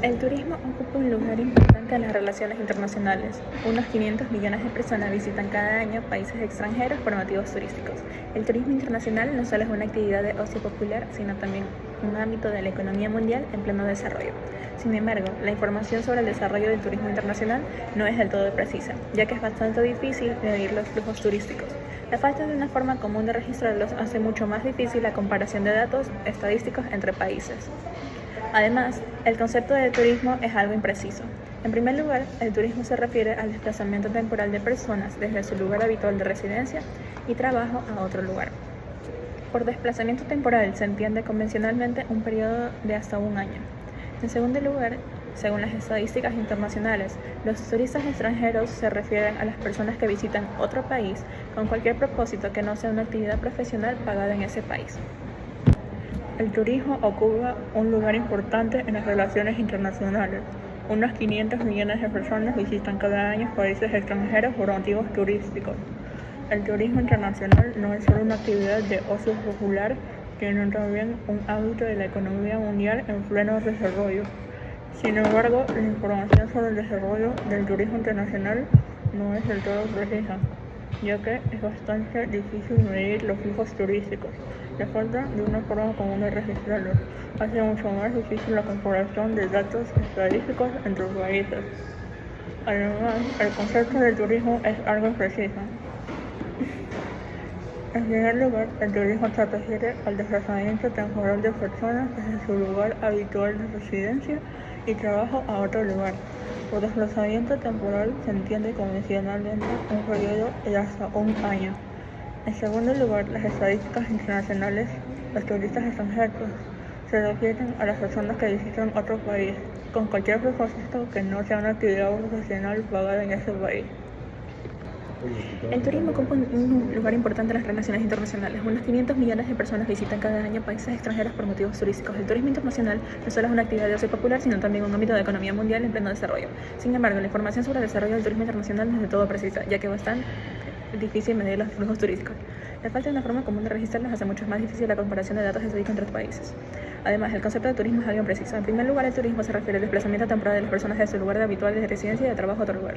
El turismo ocupa un lugar importante en las relaciones internacionales. Unos 500 millones de personas visitan cada año países extranjeros por motivos turísticos. El turismo internacional no solo es una actividad de ocio popular, sino también un ámbito de la economía mundial en pleno desarrollo. Sin embargo, la información sobre el desarrollo del turismo internacional no es del todo precisa, ya que es bastante difícil medir los flujos turísticos. La falta de una forma común de registrarlos hace mucho más difícil la comparación de datos estadísticos entre países. Además, el concepto de turismo es algo impreciso. En primer lugar, el turismo se refiere al desplazamiento temporal de personas desde su lugar habitual de residencia y trabajo a otro lugar. Por desplazamiento temporal se entiende convencionalmente un periodo de hasta un año. En segundo lugar, según las estadísticas internacionales, los turistas extranjeros se refieren a las personas que visitan otro país con cualquier propósito que no sea una actividad profesional pagada en ese país. El turismo ocupa un lugar importante en las relaciones internacionales. Unos 500 millones de personas visitan cada año países extranjeros por motivos turísticos. El turismo internacional no es solo una actividad de ocio popular, sino también un ámbito de la economía mundial en pleno desarrollo. Sin embargo, la información sobre el desarrollo del turismo internacional no es del todo precisa, ya que es bastante difícil medir los flujos turísticos. La falta de una forma común de registrarlos hace mucho más difícil la comparación de datos estadísticos entre países. Además, el concepto del turismo es algo impreciso. En primer lugar, el turismo se refiere al desplazamiento temporal de personas desde su lugar habitual de residencia y trabajo a otro lugar. Por desplazamiento temporal se entiende convencionalmente un periodo de hasta un año. En segundo lugar, las estadísticas internacionales, los turistas extranjeros, se refieren a las personas que visitan otro país con cualquier propósito que no sea una actividad profesional pagada en ese país. El turismo ocupa un lugar importante en las relaciones internacionales. Unos 500 millones de personas visitan cada año países extranjeros por motivos turísticos. El turismo internacional no solo es una actividad de ocio popular, sino también un ámbito de economía mundial en pleno desarrollo. Sin embargo, la información sobre el desarrollo del turismo internacional no es de todo precisa, ya que es bastante difícil medir los flujos turísticos. La falta de una forma común de registrarlos hace mucho más difícil la comparación de datos estadísticos entre países. Además, el concepto de turismo es algo impreciso. En primer lugar, el turismo se refiere al desplazamiento temporal de las personas de su lugar habitual de residencia y de trabajo a otro lugar.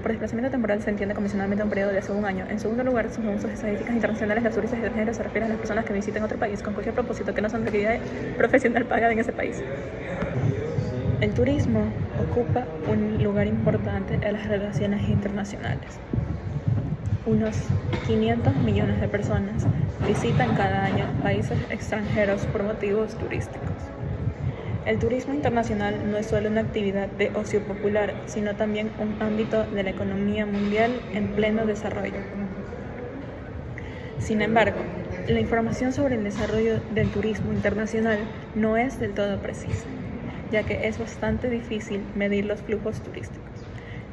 Por desplazamiento temporal se entiende convencionalmente un periodo de hasta un año. En segundo lugar, según sus estadísticas internacionales, los turistas extranjeros se refieren a las personas que visiten otro país con cualquier propósito que no sea una actividad profesional pagada en ese país. El turismo ocupa un lugar importante en las relaciones internacionales. Unos 500 millones de personas visitan cada año países extranjeros por motivos turísticos. El turismo internacional no es solo una actividad de ocio popular, sino también un ámbito de la economía mundial en pleno desarrollo. Sin embargo, la información sobre el desarrollo del turismo internacional no es del todo precisa, ya que es bastante difícil medir los flujos turísticos.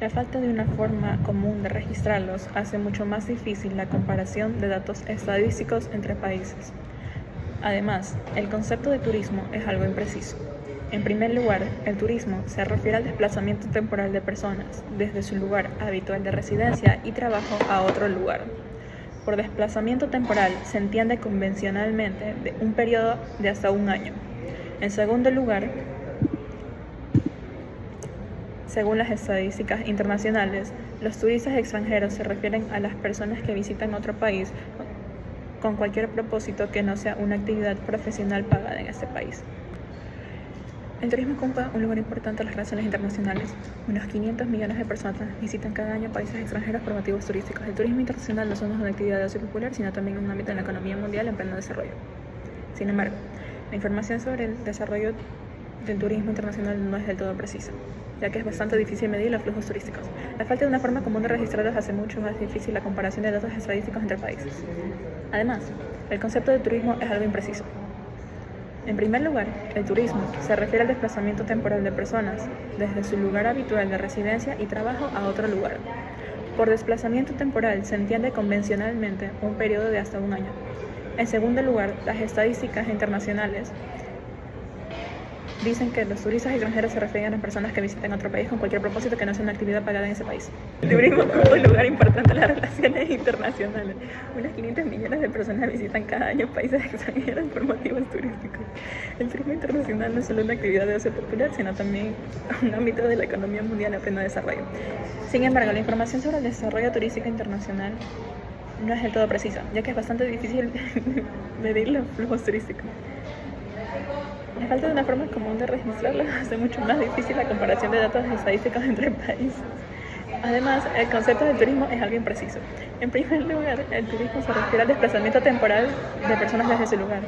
La falta de una forma común de registrarlos hace mucho más difícil la comparación de datos estadísticos entre países. Además, el concepto de turismo es algo impreciso. En primer lugar, el turismo se refiere al desplazamiento temporal de personas desde su lugar habitual de residencia y trabajo a otro lugar. Por desplazamiento temporal se entiende convencionalmente de un periodo de hasta un año. En segundo lugar, según las estadísticas internacionales, los turistas extranjeros se refieren a las personas que visitan otro país con cualquier propósito que no sea una actividad profesional pagada en ese país. El turismo ocupa un lugar importante en las relaciones internacionales. Unos 500 millones de personas visitan cada año países extranjeros por motivos turísticos. El turismo internacional no solo es una actividad de ocio popular, sino también un ámbito en la economía mundial en pleno desarrollo. Sin embargo, la información sobre el desarrollo del turismo internacional no es del todo precisa, ya que es bastante difícil medir los flujos turísticos. La falta de una forma común de registrarlos hace mucho más difícil la comparación de datos estadísticos entre países. Además, el concepto de turismo es algo impreciso. En primer lugar, el turismo se refiere al desplazamiento temporal de personas desde su lugar habitual de residencia y trabajo a otro lugar. Por desplazamiento temporal se entiende convencionalmente un periodo de hasta un año. En segundo lugar, las estadísticas internacionales dicen que los turistas extranjeros se refieren a las personas que visiten otro país con cualquier propósito que no sea una actividad pagada en ese país. El turismo ocupa un lugar importante en las relaciones internacionales. Unos 500 millones de personas visitan cada año países extranjeros por motivos turísticos. El turismo internacional no es solo una actividad de ocio popular, sino también un ámbito de la economía mundial en pleno desarrollo. Sin embargo, la información sobre el desarrollo turístico internacional no es del todo precisa, ya que es bastante difícil medir los flujos turísticos. La falta de una forma común de registrarlos hace mucho más difícil la comparación de datos estadísticos entre países. Además, el concepto del turismo es algo impreciso. En primer lugar, el turismo se refiere al desplazamiento temporal de personas desde su lugar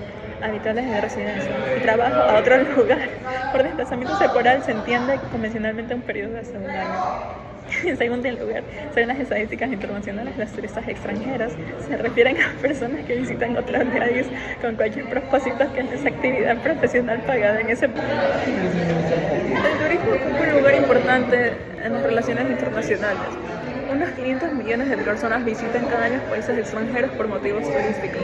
habituales de residencia y trabajo a otro lugar. Por desplazamiento temporal se entiende convencionalmente un periodo de hasta un año. En segundo lugar, según las estadísticas internacionales, los turistas extranjeros se refieren a personas que visitan otro país con cualquier propósito que no sea actividad profesional pagada en ese país. El turismo ocupa un lugar importante en las relaciones internacionales. Unos 500 millones de personas visitan cada año países extranjeros por motivos turísticos.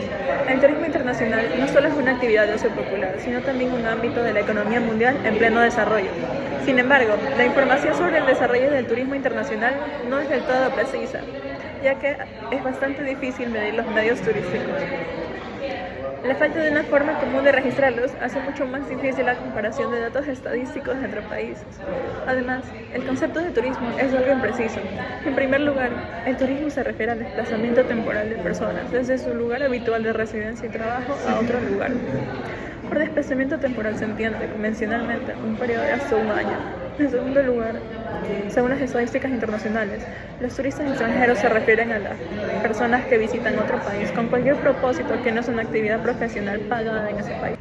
El turismo internacional no solo es una actividad de ocio popular, sino también un ámbito de la economía mundial en pleno desarrollo. Sin embargo, la información sobre el desarrollo del turismo internacional no es del todo precisa, ya que es bastante difícil medir los medios turísticos. La falta de una forma común de registrarlos hace mucho más difícil la comparación de datos estadísticos entre países. Además, el concepto de turismo es algo impreciso. En primer lugar, el turismo se refiere al desplazamiento temporal de personas desde su lugar habitual de residencia y trabajo a otro lugar. Por desplazamiento temporal se entiende convencionalmente un periodo de hasta un año. En segundo lugar, según las estadísticas internacionales, los turistas extranjeros se refieren a las personas que visitan otro país con cualquier propósito que no sea una actividad profesional pagada en ese país.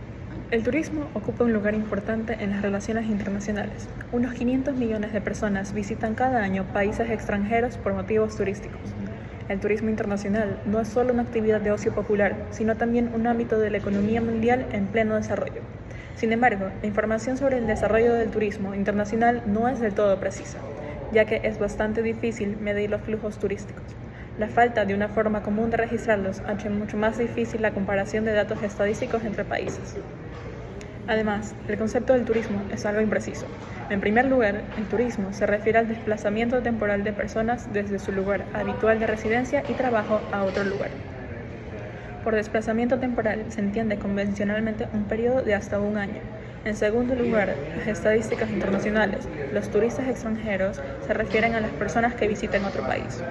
El turismo ocupa un lugar importante en las relaciones internacionales. Unos 500 millones de personas visitan cada año países extranjeros por motivos turísticos. El turismo internacional no es solo una actividad de ocio popular, sino también un ámbito de la economía mundial en pleno desarrollo. Sin embargo, la información sobre el desarrollo del turismo internacional no es del todo precisa, ya que es bastante difícil medir los flujos turísticos. La falta de una forma común de registrarlos hace mucho más difícil la comparación de datos estadísticos entre países. Además, el concepto del turismo es algo impreciso. En primer lugar, el turismo se refiere al desplazamiento temporal de personas desde su lugar habitual de residencia y trabajo a otro lugar. Por desplazamiento temporal se entiende convencionalmente un periodo de hasta un año. En segundo lugar, las estadísticas internacionales, los turistas extranjeros se refieren a las personas que visitan otro país,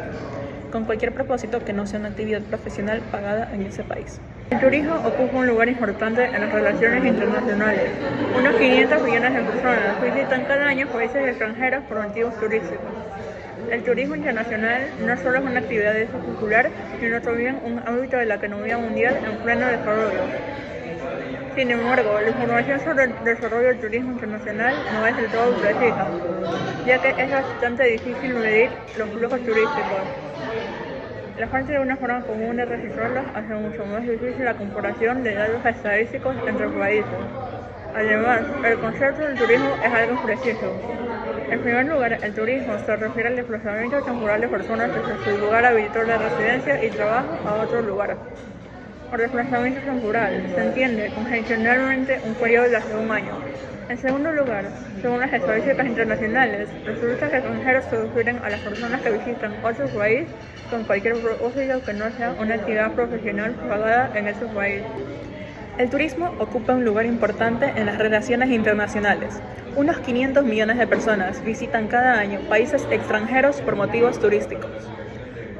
con cualquier propósito que no sea una actividad profesional pagada en ese país. El turismo ocupa un lugar importante en las relaciones internacionales. Unos 500 millones de personas visitan cada año países extranjeros por motivos turísticos. El turismo internacional no solo es una actividad de uso popular, sino también un ámbito de la economía mundial en pleno desarrollo. Sin embargo, la información sobre el desarrollo del turismo internacional no es del todo precisa, ya que es bastante difícil medir los flujos turísticos. La falta de una forma común de registrarlos hace mucho más difícil la comparación de datos estadísticos entre países. Además, el concepto del turismo es algo impreciso. En primer lugar, el turismo se refiere al desplazamiento temporal de personas desde su lugar habitual de residencia y trabajo a otro lugar. Por desplazamiento temporal se entiende convencionalmente un periodo de hasta un año. En segundo lugar, según las estadísticas internacionales, los turistas extranjeros se refieren a las personas que visitan otro país con cualquier propósito que no sea una actividad profesional pagada en ese país. El turismo ocupa un lugar importante en las relaciones internacionales. Unos 500 millones de personas visitan cada año países extranjeros por motivos turísticos.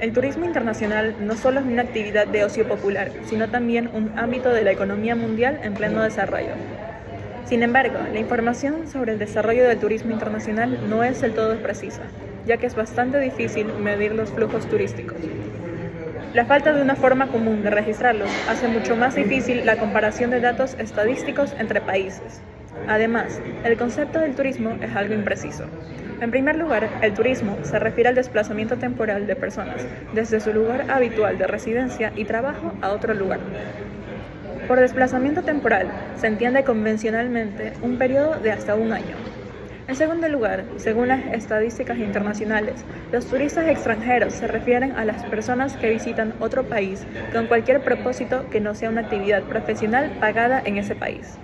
El turismo internacional no solo es una actividad de ocio popular, sino también un ámbito de la economía mundial en pleno desarrollo. Sin embargo, la información sobre el desarrollo del turismo internacional no es del todo precisa, ya que es bastante difícil medir los flujos turísticos. La falta de una forma común de registrarlos hace mucho más difícil la comparación de datos estadísticos entre países. Además, el concepto del turismo es algo impreciso. En primer lugar, el turismo se refiere al desplazamiento temporal de personas desde su lugar habitual de residencia y trabajo a otro lugar. Por desplazamiento temporal se entiende convencionalmente un periodo de hasta un año. En segundo lugar, según las estadísticas internacionales, los turistas extranjeros se refieren a las personas que visitan otro país con cualquier propósito que no sea una actividad profesional pagada en ese país.